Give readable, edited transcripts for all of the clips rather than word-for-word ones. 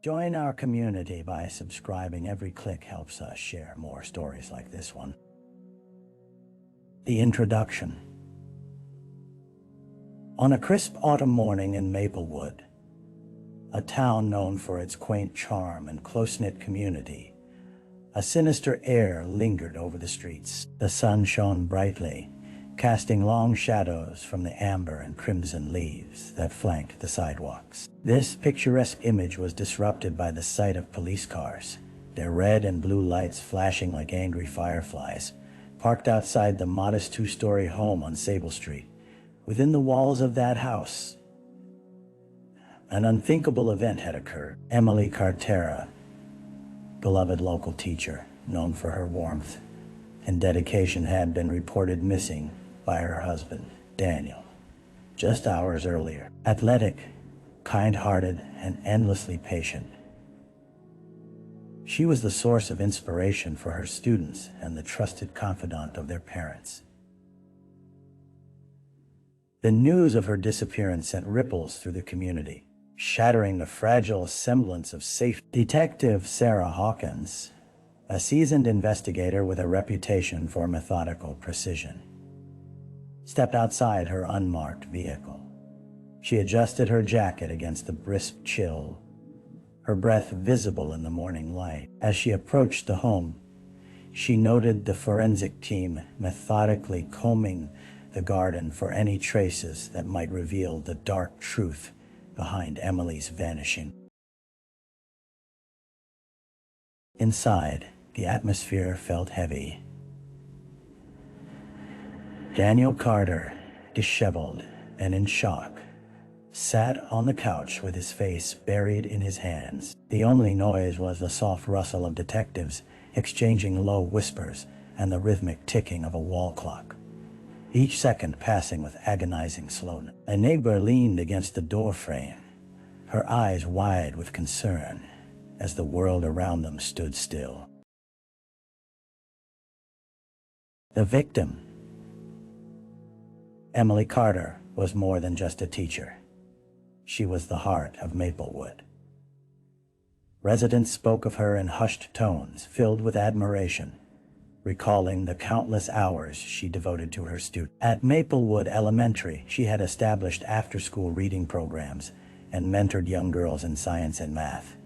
Join our community by subscribing. Every click helps us share more stories like this one. The introduction. On a crisp autumn morning in Maplewood, a town known for its quaint charm and close-knit community, a sinister air lingered over the streets. The sun shone brightly, casting long shadows from the amber and crimson leaves that flanked the sidewalks. This picturesque image was disrupted by the sight of police cars, their red and blue lights flashing like angry fireflies, parked outside the modest two-story home on Sable Street. Within the walls of that house, an unthinkable event had occurred. Emily Cartera, beloved local teacher, known for her warmth and dedication, had been reported missing by her husband, Daniel, just hours earlier. Athletic, kind-hearted, and endlessly patient, she was the source of inspiration for her students and the trusted confidant of their parents. The news of her disappearance sent ripples through the community, shattering the fragile semblance of safety. Detective Sarah Hawkins, a seasoned investigator with a reputation for methodical precision, stepped outside her unmarked vehicle. She adjusted her jacket against the brisk chill, her breath visible in the morning light. As she approached the home, she noted the forensic team methodically combing the garden for any traces that might reveal the dark truth behind Emily's vanishing. Inside, the atmosphere felt heavy. Daniel Carter, disheveled and in shock, sat on the couch with his face buried in his hands. The only noise was the soft rustle of detectives exchanging low whispers and the rhythmic ticking of a wall clock, each second passing with agonizing slowness. A neighbor leaned against the doorframe, her eyes wide with concern as the world around them stood still. The victim, Emily Carter, was more than just a teacher. She was the heart of Maplewood. Residents spoke of her in hushed tones filled with admiration, recalling the countless hours she devoted to her students. At Maplewood Elementary, she had established after-school reading programs and mentored young girls in science and math.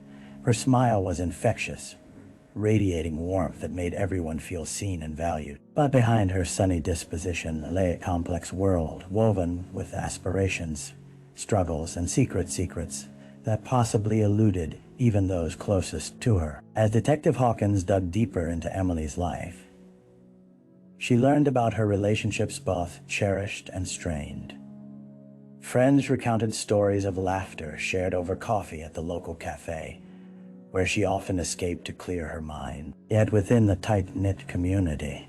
Her smile was infectious, radiating warmth that made everyone feel seen and valued. But behind her sunny disposition lay a complex world woven with aspirations, struggles, and secrets that possibly eluded even those closest to her. As Detective Hawkins dug deeper into Emily's life, she learned about her relationships, both cherished and strained. Friends recounted stories of laughter shared over coffee at the local cafe, where she often escaped to clear her mind. Yet within the tight-knit community,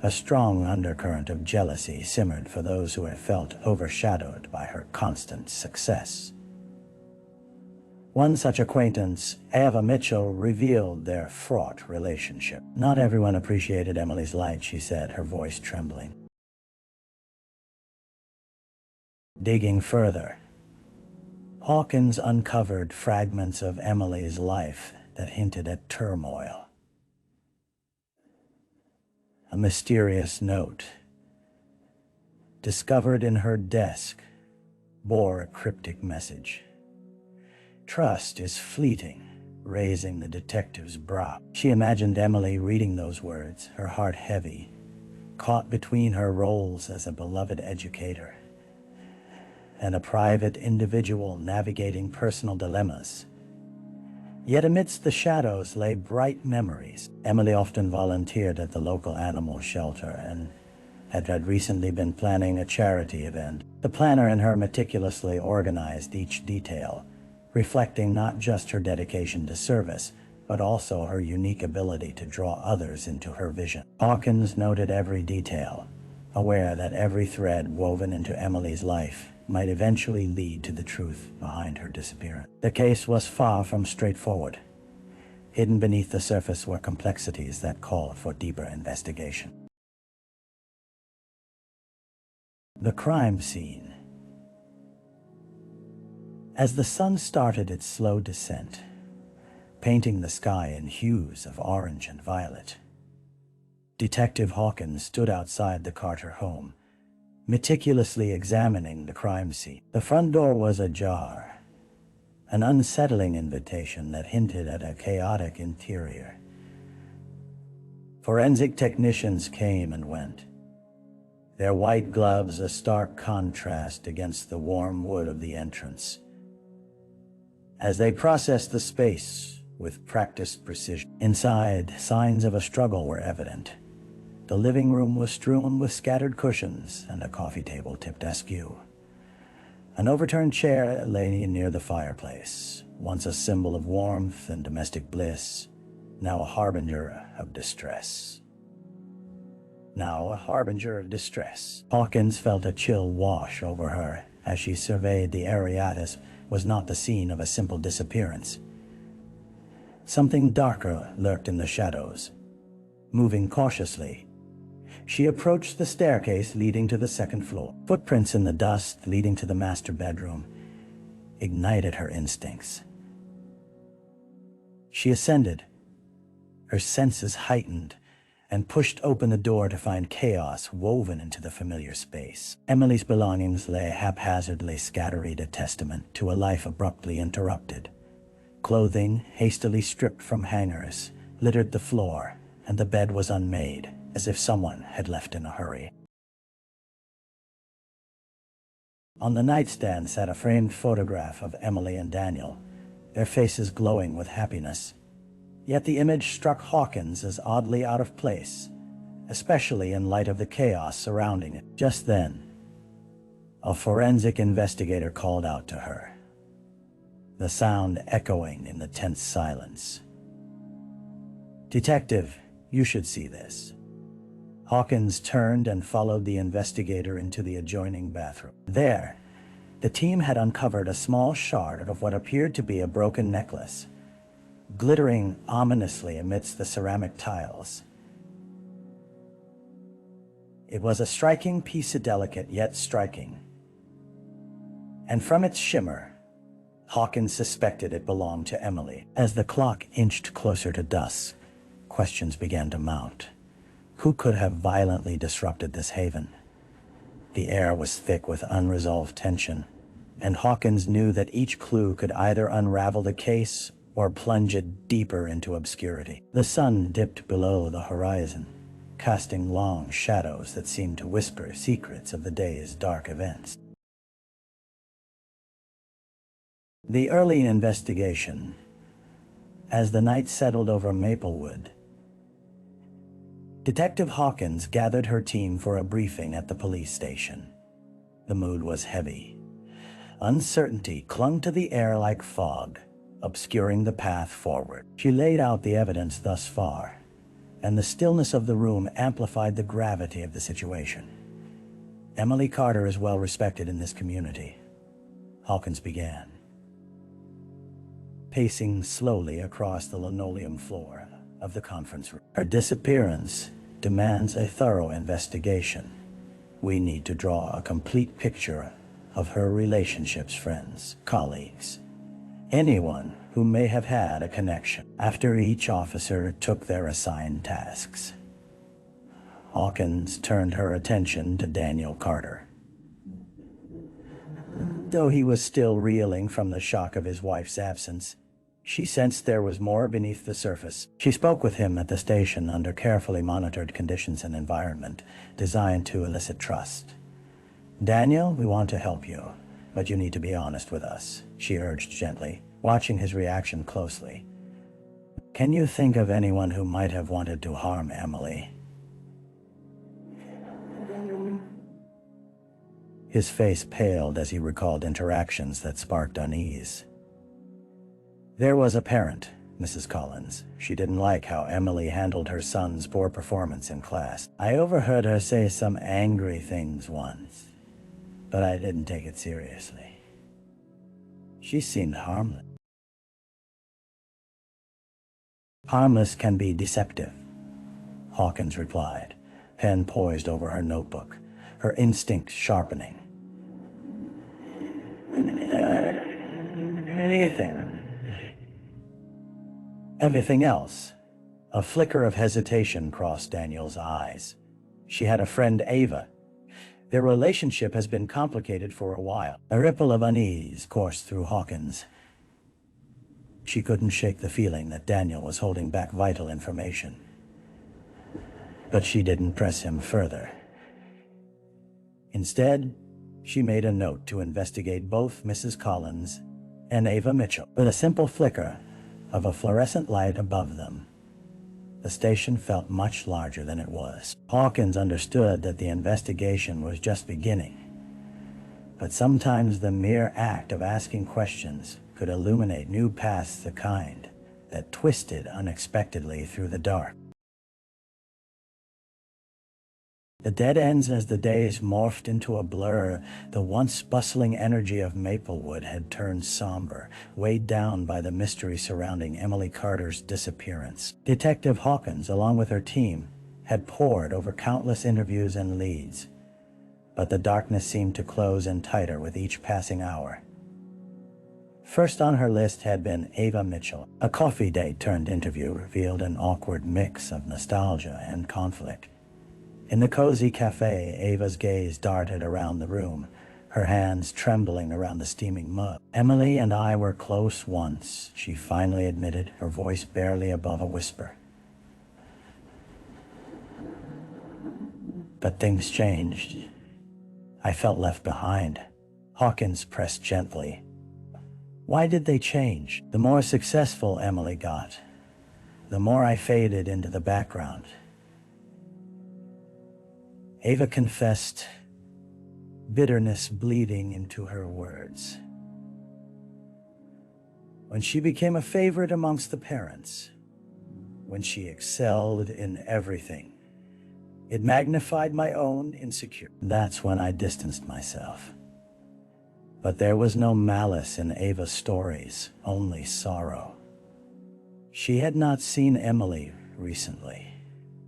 a strong undercurrent of jealousy simmered for those who had felt overshadowed by her constant success. One such acquaintance, Ava Mitchell, revealed their fraught relationship. "Not everyone appreciated Emily's light," she said, her voice trembling. Digging further, Hawkins uncovered fragments of Emily's life that hinted at turmoil. A mysterious note, discovered in her desk, bore a cryptic message. "Trust is fleeting," raising the detective's brow. She imagined Emily reading those words, her heart heavy, caught between her roles as a beloved educator and a private individual navigating personal dilemmas. Yet amidst the shadows lay bright memories. Emily often volunteered at the local animal shelter and had recently been planning a charity event. The planner in her meticulously organized each detail, reflecting not just her dedication to service, but also her unique ability to draw others into her vision. Hawkins noted every detail, aware that every thread woven into Emily's life might eventually lead to the truth behind her disappearance. The case was far from straightforward. Hidden beneath the surface were complexities that called for deeper investigation. The crime scene. As the sun started its slow descent, painting the sky in hues of orange and violet. Detective Hawkins stood outside the Carter home, meticulously examining the crime scene. The front door was ajar, an unsettling invitation that hinted at a chaotic interior. Forensic technicians came and went, their white gloves a stark contrast against the warm wood of the entrance. As they processed the space with practiced precision, inside, signs of a struggle were evident. The living room was strewn with scattered cushions and a coffee table tipped askew. An overturned chair lay near the fireplace, once a symbol of warmth and domestic bliss, now a harbinger of distress. Hawkins felt a chill wash over her as she surveyed the area. This was not the scene of a simple disappearance. Something darker lurked in the shadows. Moving cautiously, she approached the staircase leading to the second floor. Footprints in the dust leading to the master bedroom ignited her instincts. She ascended, her senses heightened, and pushed open the door to find chaos woven into the familiar space. Emily's belongings lay haphazardly scattered, a testament to a life abruptly interrupted. Clothing, hastily stripped from hangers, littered the floor, and the bed was unmade, as if someone had left in a hurry. On the nightstand sat a framed photograph of Emily and Daniel, their faces glowing with happiness. Yet the image struck Hawkins as oddly out of place, especially in light of the chaos surrounding it. Just then, a forensic investigator called out to her, the sound echoing in the tense silence. "Detective, you should see this." Hawkins turned and followed the investigator into the adjoining bathroom. There, the team had uncovered a small shard of what appeared to be a broken necklace, glittering ominously amidst the ceramic tiles. It was a striking piece, delicate yet striking, and from its shimmer, Hawkins suspected it belonged to Emily. As the clock inched closer to dusk, questions began to mount. Who could have violently disrupted this haven? The air was thick with unresolved tension, and Hawkins knew that each clue could either unravel the case or plunge it deeper into obscurity. The sun dipped below the horizon, casting long shadows that seemed to whisper secrets of the day's dark events. The early investigation. As the night settled over Maplewood, Detective Hawkins gathered her team for a briefing at the police station. The mood was heavy. Uncertainty clung to the air like fog, obscuring the path forward. She laid out the evidence thus far, and the stillness of the room amplified the gravity of the situation. Emily Carter is well respected in this community, Hawkins began, pacing slowly across the linoleum floor of the conference room. Her disappearance demands a thorough investigation. We need to draw a complete picture of her relationships, friends, colleagues, anyone who may have had a connection. After each officer took their assigned tasks, Hawkins turned her attention to Daniel Carter. Though he was still reeling from the shock of his wife's absence, she sensed there was more beneath the surface. She spoke with him at the station under carefully monitored conditions and environment designed to elicit trust. "Daniel, we want to help you, but you need to be honest with us," she urged gently, watching his reaction closely. "Can you think of anyone who might have wanted to harm Emily?" His face paled as he recalled interactions that sparked unease. There was a parent, Mrs. Collins. She didn't like how Emily handled her son's poor performance in class. "I overheard her say some angry things once, but I didn't take it seriously. She seemed harmless." "Harmless can be deceptive," Hawkins replied, pen poised over her notebook, her instincts sharpening. "Anything Everything else. A flicker of hesitation crossed Daniel's eyes. She had a friend, Ava. Their relationship has been complicated for a while. A ripple of unease coursed through Hawkins. She couldn't shake the feeling that Daniel was holding back vital information. But she didn't press him further. Instead, she made a note to investigate both Mrs. Collins and Ava Mitchell. With a simple flicker of a fluorescent light above them, the station felt much larger than it was. Hawkins understood that the investigation was just beginning, but sometimes the mere act of asking questions could illuminate new paths, the kind that twisted unexpectedly through the dark. The dead ends as the days morphed into a blur. The once bustling energy of Maplewood had turned somber, weighed down by the mystery surrounding Emily Carter's disappearance. Detective Hawkins, along with her team, had pored over countless interviews and leads, but the darkness seemed to close in tighter with each passing hour. First on her list had been Ava Mitchell. A coffee date-turned interview revealed an awkward mix of nostalgia and conflict. In the cozy cafe, Ava's gaze darted around the room, her hands trembling around the steaming mug. "Emily and I were close once," she finally admitted, her voice barely above a whisper. "But things changed. I felt left behind." Hawkins pressed gently. "Why did they change? The more successful Emily got, the more I faded into the background." Ava confessed, bitterness bleeding into her words. "When she became a favorite amongst the parents, when she excelled in everything, it magnified my own insecurity. That's when I distanced myself." But there was no malice in Ava's stories, only sorrow. She had not seen Emily recently,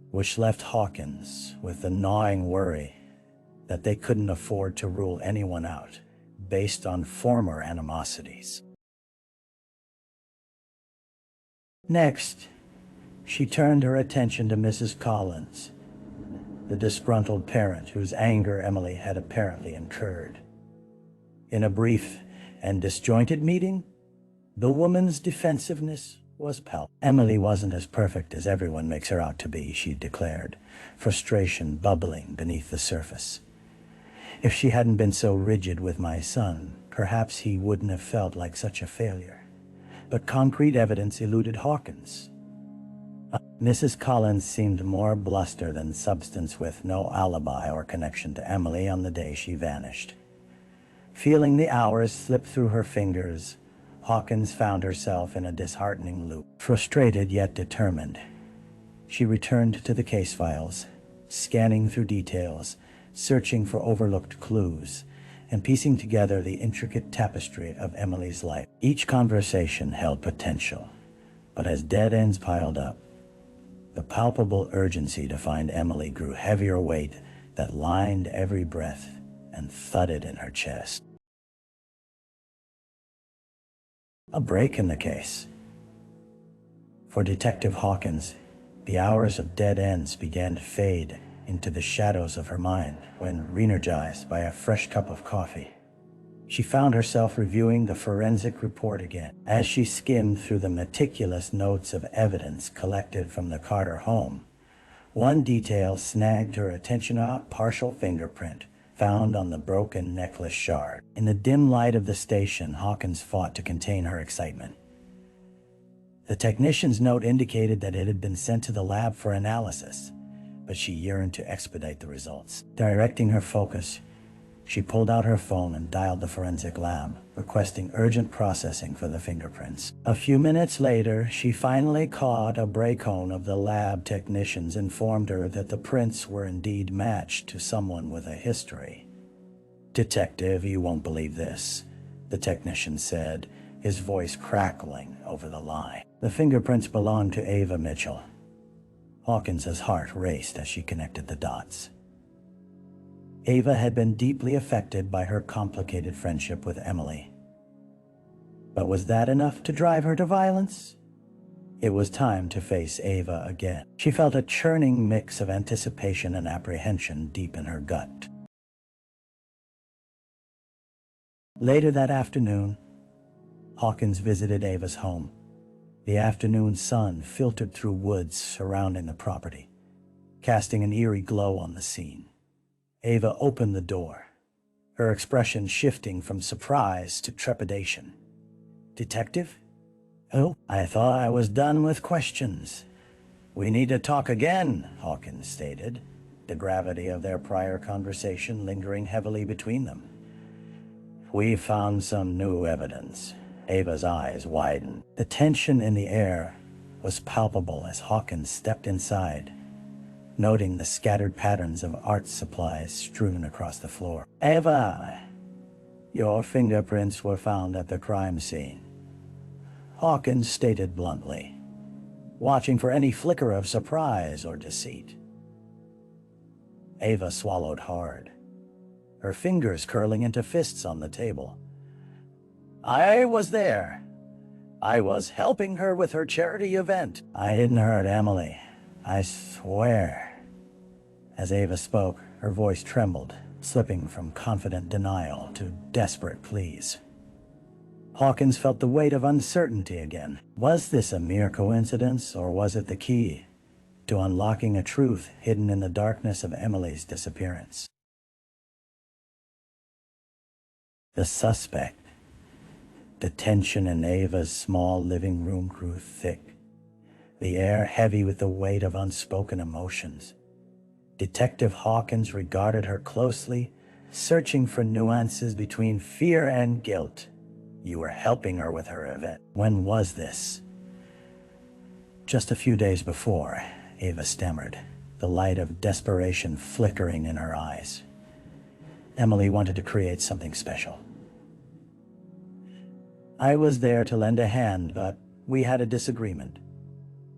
which left Hawkins with the gnawing worry that they couldn't afford to rule anyone out based on former animosities. Next, she turned her attention to Mrs. Collins, the disgruntled parent whose anger Emily had apparently incurred. In a brief and disjointed meeting, the woman's defensiveness was palpable. "Emily wasn't as perfect as everyone makes her out to be," she declared, frustration bubbling beneath the surface. "If she hadn't been so rigid with my son, perhaps he wouldn't have felt like such a failure." But concrete evidence eluded Hawkins. Mrs. Collins seemed more bluster than substance, with no alibi or connection to Emily on the day she vanished. Feeling the hours slip through her fingers, Hawkins found herself in a disheartening loop. Frustrated yet determined, she returned to the case files, scanning through details, searching for overlooked clues, and piecing together the intricate tapestry of Emily's life. Each conversation held potential, but as dead ends piled up, the palpable urgency to find Emily grew heavier weight that lined every breath and thudded in her chest. A break in the case. For Detective Hawkins, the hours of dead ends began to fade into the shadows of her mind when, re-energized by a fresh cup of coffee, she found herself reviewing the forensic report again. As she skimmed through the meticulous notes of evidence collected from the Carter home, one detail snagged her attention: a partial fingerprint found on the broken necklace shard. In the dim light of the station, Hawkins fought to contain her excitement. The technician's note indicated that it had been sent to the lab for analysis, but she yearned to expedite the results. Directing her focus, she pulled out her phone and dialed the forensic lab, requesting urgent processing for the fingerprints. A few minutes later, she finally caught a break-on of the lab technicians informed her that the prints were indeed matched to someone with a history. "Detective, you won't believe this," the technician said, his voice crackling over the line. The fingerprints belonged to Ava Mitchell. Hawkins's heart raced as she connected the dots. Ava had been deeply affected by her complicated friendship with Emily. But was that enough to drive her to violence? It was time to face Ava again. She felt a churning mix of anticipation and apprehension deep in her gut. Later that afternoon, Hawkins visited Ava's home. The afternoon sun filtered through woods surrounding the property, casting an eerie glow on the scene. Ava opened the door, her expression shifting from surprise to trepidation. "Detective? Oh, I thought I was done with questions." "We need to talk again," Hawkins stated, the gravity of their prior conversation lingering heavily between them. "We found some new evidence." Ava's eyes widened. The tension in the air was palpable as Hawkins stepped inside, noting the scattered patterns of art supplies strewn across the floor. "Ava, your fingerprints were found at the crime scene," Hawkins stated bluntly, watching for any flicker of surprise or deceit. Ava swallowed hard, her fingers curling into fists on the table. "I was there. I was helping her with her charity event." "I didn't hurt Emily. I swear." As Ava spoke, her voice trembled, slipping from confident denial to desperate pleas. Hawkins felt the weight of uncertainty again. Was this a mere coincidence, or was it the key to unlocking a truth hidden in the darkness of Emily's disappearance? The suspect. The tension in Ava's small living room grew thick, the air heavy with the weight of unspoken emotions. Detective Hawkins regarded her closely, searching for nuances between fear and guilt. "You were helping her with her event. When was this?" "Just a few days before," Ava stammered, the light of desperation flickering in her eyes. "Emily wanted to create something special. I was there to lend a hand, but we had a disagreement.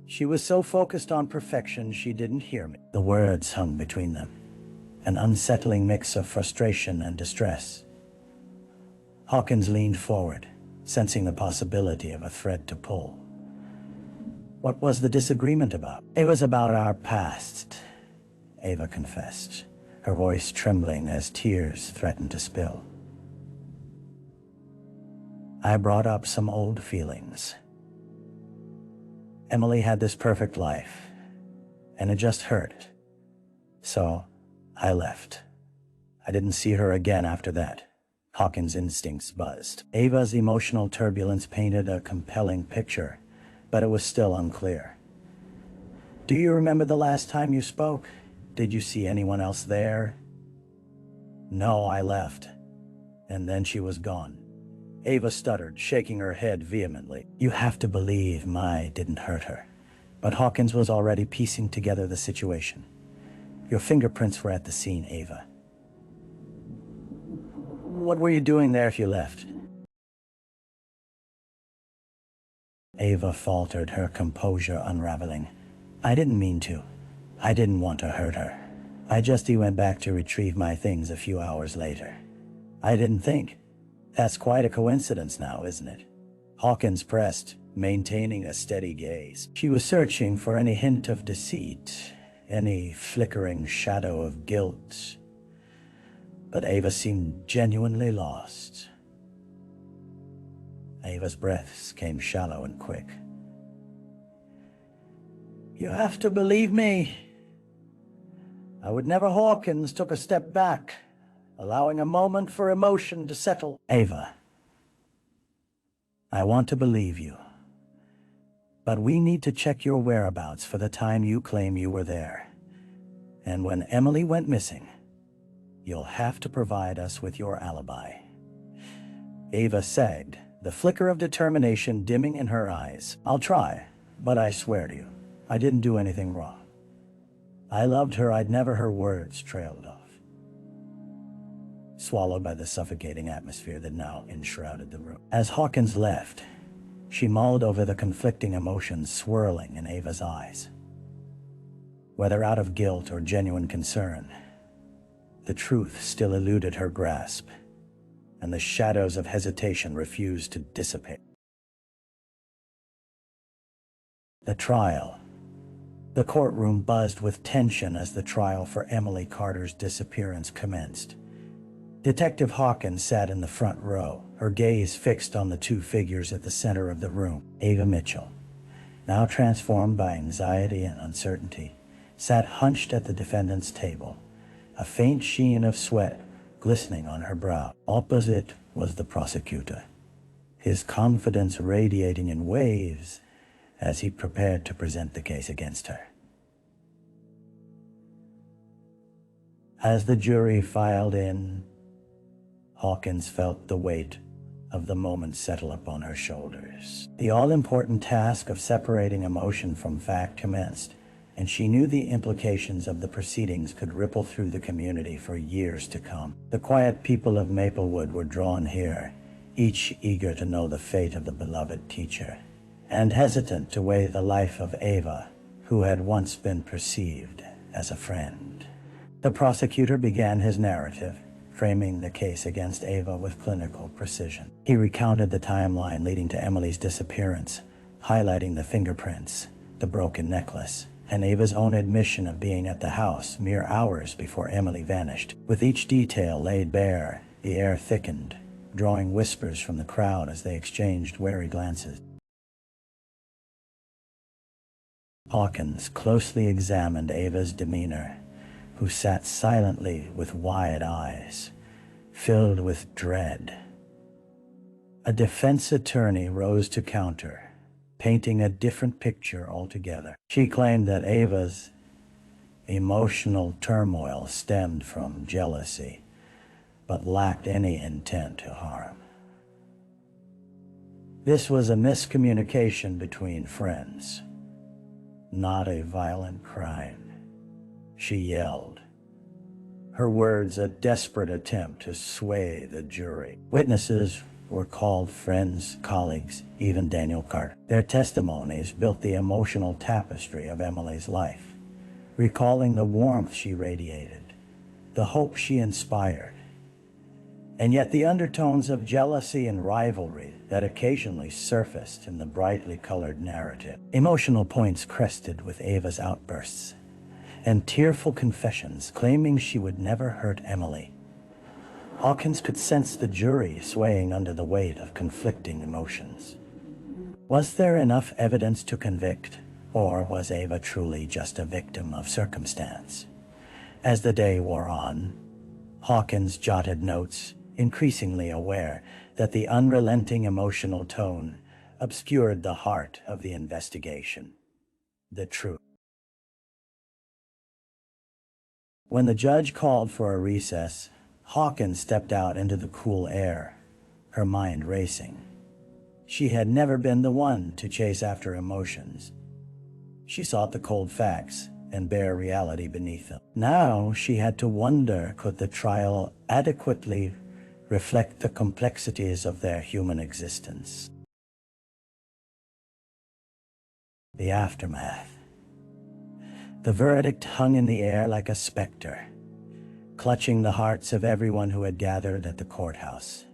She was so focused on perfection she didn't hear me." The words hung between them, an unsettling mix of frustration and distress. Hawkins leaned forward, sensing the possibility of a thread to pull. "What was the disagreement about?" "It was about our past," Ava confessed, her voice trembling as tears threatened to spill. "I brought up some old feelings. Emily had this perfect life, and it just hurt. So I left. I didn't see her again after that." Hawkins' instincts buzzed. Ava's emotional turbulence painted a compelling picture, but it was still unclear. "Do you remember the last time you spoke? Did you see anyone else there?" "No, I left. And then she was gone." Ava stuttered, shaking her head vehemently. "You have to believe Mai didn't hurt her." But Hawkins was already piecing together the situation. "Your fingerprints were at the scene, Ava. What were you doing there if you left?" Ava faltered, her composure unraveling. "I didn't mean to. I didn't want to hurt her. I just went back to retrieve my things a few hours later. I didn't think. That's quite a coincidence now, isn't it?" Hawkins pressed, maintaining a steady gaze. She was searching for any hint of deceit, any flickering shadow of guilt. But Ava seemed genuinely lost. Ava's breaths came shallow and quick. "You have to believe me. I would never." Hawkins took a step back, allowing a moment for emotion to settle. "Ava, I want to believe you. But we need to check your whereabouts for the time you claim you were there. And when Emily went missing, you'll have to provide us with your alibi." Ava sagged, the flicker of determination dimming in her eyes. "I'll try, but I swear to you, I didn't do anything wrong. I loved her." Her words trailed off, swallowed by the suffocating atmosphere that now enshrouded the room. As Hawkins left, she mulled over the conflicting emotions swirling in Ava's eyes. Whether out of guilt or genuine concern, the truth still eluded her grasp, and the shadows of hesitation refused to dissipate. The trial. The courtroom buzzed with tension as the trial for Emily Carter's disappearance commenced. Detective Hawkins sat in the front row, her gaze fixed on the two figures at the center of the room. Ava Mitchell, now transformed by anxiety and uncertainty, sat hunched at the defendant's table, a faint sheen of sweat glistening on her brow. Opposite was the prosecutor, his confidence radiating in waves as he prepared to present the case against her. As the jury filed in, Hawkins felt the weight of the moment settle upon her shoulders. The all-important task of separating emotion from fact commenced, and she knew the implications of the proceedings could ripple through the community for years to come. The quiet people of Maplewood were drawn here, each eager to know the fate of the beloved teacher, and hesitant to weigh the life of Ava, who had once been perceived as a friend. The prosecutor began his narrative, framing the case against Ava with clinical precision. He recounted the timeline leading to Emily's disappearance, highlighting the fingerprints, the broken necklace, and Ava's own admission of being at the house mere hours before Emily vanished. With each detail laid bare, the air thickened, drawing whispers from the crowd as they exchanged wary glances. Hawkins closely examined Ava's demeanor, who sat silently with wide eyes, filled with dread. A defense attorney rose to counter, painting a different picture altogether. She claimed that Ava's emotional turmoil stemmed from jealousy, but lacked any intent to harm. This was a miscommunication between friends, not a violent crime, she yelled, her words a desperate attempt to sway the jury. Witnesses were called, friends, colleagues, even Daniel Carter. Their testimonies built the emotional tapestry of Emily's life, recalling the warmth she radiated, the hope she inspired, and yet the undertones of jealousy and rivalry that occasionally surfaced in the brightly colored narrative. Emotional points crested with Ava's outbursts and tearful confessions claiming she would never hurt Emily. Hawkins could sense the jury swaying under the weight of conflicting emotions. Was there enough evidence to convict, or was Ava truly just a victim of circumstance? As the day wore on, Hawkins jotted notes, increasingly aware that the unrelenting emotional tone obscured the heart of the investigation, the truth. When the judge called for a recess, Hawkins stepped out into the cool air, her mind racing. She had never been the one to chase after emotions. She sought the cold facts and bare reality beneath them. Now she had to wonder, could the trial adequately reflect the complexities of their human existence? The aftermath. The verdict hung in the air like a specter, clutching the hearts of everyone who had gathered at the courthouse.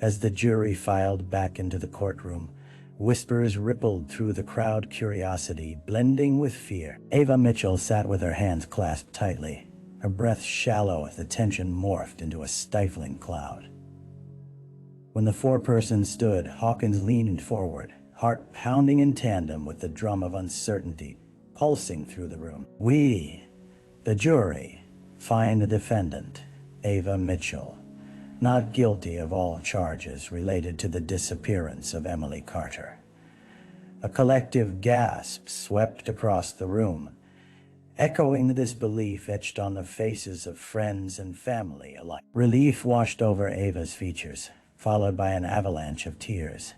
As the jury filed back into the courtroom, whispers rippled through the crowd, curiosity blending with fear. Ava Mitchell sat with her hands clasped tightly, her breath shallow as the tension morphed into a stifling cloud. When the foreperson stood, Hawkins leaned forward, heart pounding in tandem with the drum of uncertainty pulsing through the room. We, the jury, find the defendant, Ava Mitchell, not guilty of all charges related to the disappearance of Emily Carter. A collective gasp swept across the room, echoing the disbelief etched on the faces of friends and family alike. Relief washed over Ava's features, followed by an avalanche of tears.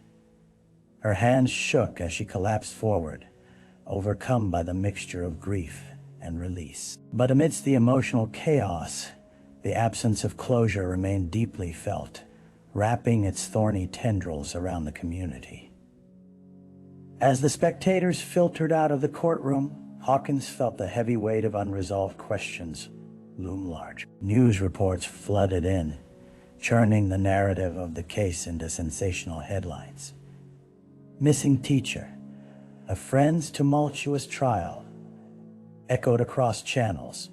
Her hands shook as she collapsed forward, overcome by the mixture of grief and release. But amidst the emotional chaos, the absence of closure remained deeply felt, wrapping its thorny tendrils around the community. As the spectators filtered out of the courtroom, Hawkins felt the heavy weight of unresolved questions loom large. News reports flooded in, churning the narrative of the case into sensational headlines. Missing teacher, A friend's tumultuous trial echoed across channels,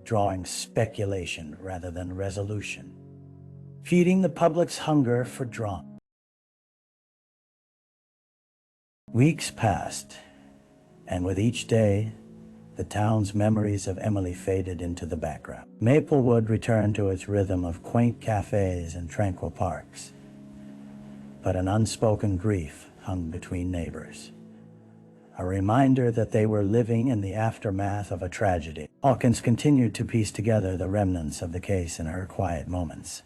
drawing speculation rather than resolution, feeding the public's hunger for drama. Weeks passed, and with each day, the town's memories of Emily faded into the background. Maplewood returned to its rhythm of quaint cafes and tranquil parks, but an unspoken grief hung between neighbors, a reminder that they were living in the aftermath of a tragedy. Hawkins continued to piece together the remnants of the case in her quiet moments.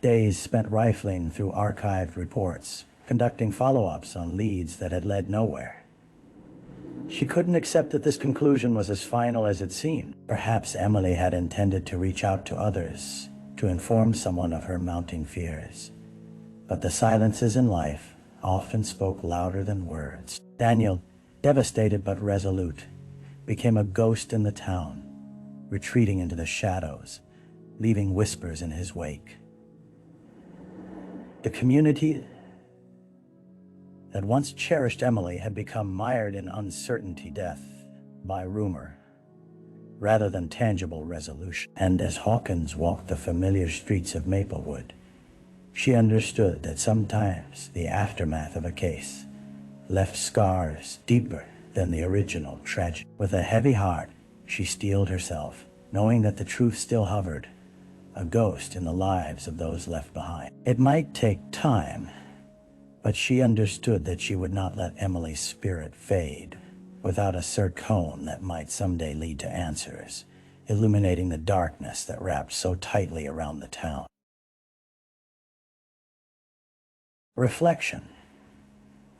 Days spent rifling through archived reports, conducting follow-ups on leads that had led nowhere. She couldn't accept that this conclusion was as final as it seemed. Perhaps Emily had intended to reach out to others, to inform someone of her mounting fears. But the silences in life often spoke louder than words. Daniel, devastated but resolute, became a ghost in the town, retreating into the shadows, leaving whispers in his wake. The community that once cherished Emily had become mired in uncertainty, death by rumor, rather than tangible resolution. And as Hawkins walked the familiar streets of Maplewood, she understood that sometimes the aftermath of a case left scars deeper than the original tragedy. With a heavy heart, she steeled herself, knowing that the truth still hovered, a ghost in the lives of those left behind. It might take time, but she understood that she would not let Emily's spirit fade without a search cone that might someday lead to answers, illuminating the darkness that wrapped so tightly around the town. Reflection.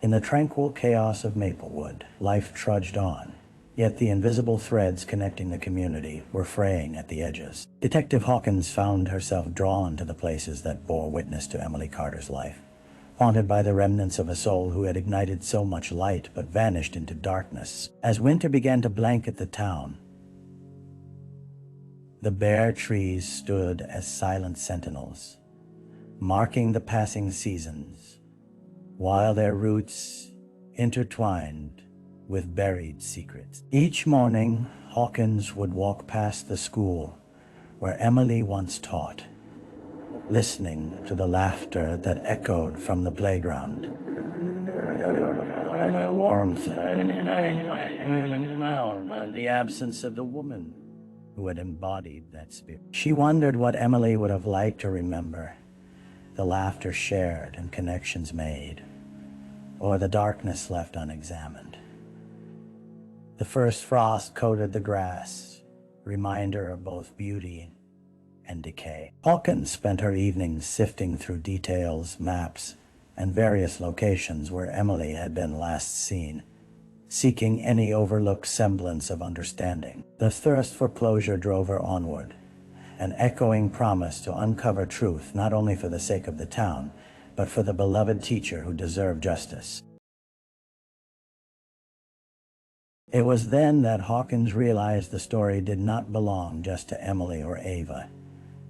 In the tranquil chaos of Maplewood, life trudged on, yet the invisible threads connecting the community were fraying at the edges. Detective Hawkins found herself drawn to the places that bore witness to Emily Carter's life, haunted by the remnants of a soul who had ignited so much light but vanished into darkness. As winter began to blanket the town, the bare trees stood as silent sentinels, marking the passing seasons, while their roots intertwined with buried secrets. Each morning, Hawkins would walk past the school where Emily once taught, listening to the laughter that echoed from the playground. The absence of the woman who had embodied that spirit. She wondered what Emily would have liked to remember, the laughter shared and connections made, or the darkness left unexamined. The first frost coated the grass, reminder of both beauty and decay. Hawkins spent her evenings sifting through details, maps, and various locations where Emily had been last seen, seeking any overlooked semblance of understanding. The thirst for closure drove her onward, an echoing promise to uncover truth not only for the sake of the town, but for the beloved teacher who deserved justice. It was then that Hawkins realized the story did not belong just to Emily or Ava.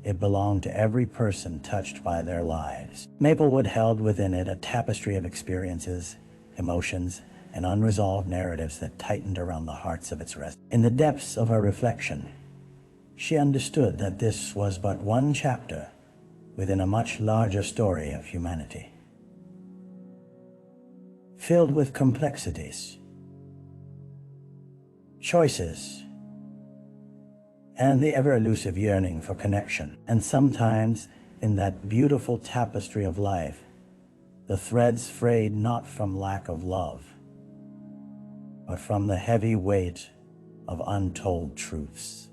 It belonged to every person touched by their lives. Maplewood held within it a tapestry of experiences, emotions, and unresolved narratives that tightened around the hearts of its residents. In the depths of her reflection, she understood that this was but one chapter within a much larger story of humanity, filled with complexities, choices, and the ever-elusive yearning for connection. And sometimes, in that beautiful tapestry of life, the threads frayed not from lack of love, but from the heavy weight of untold truths.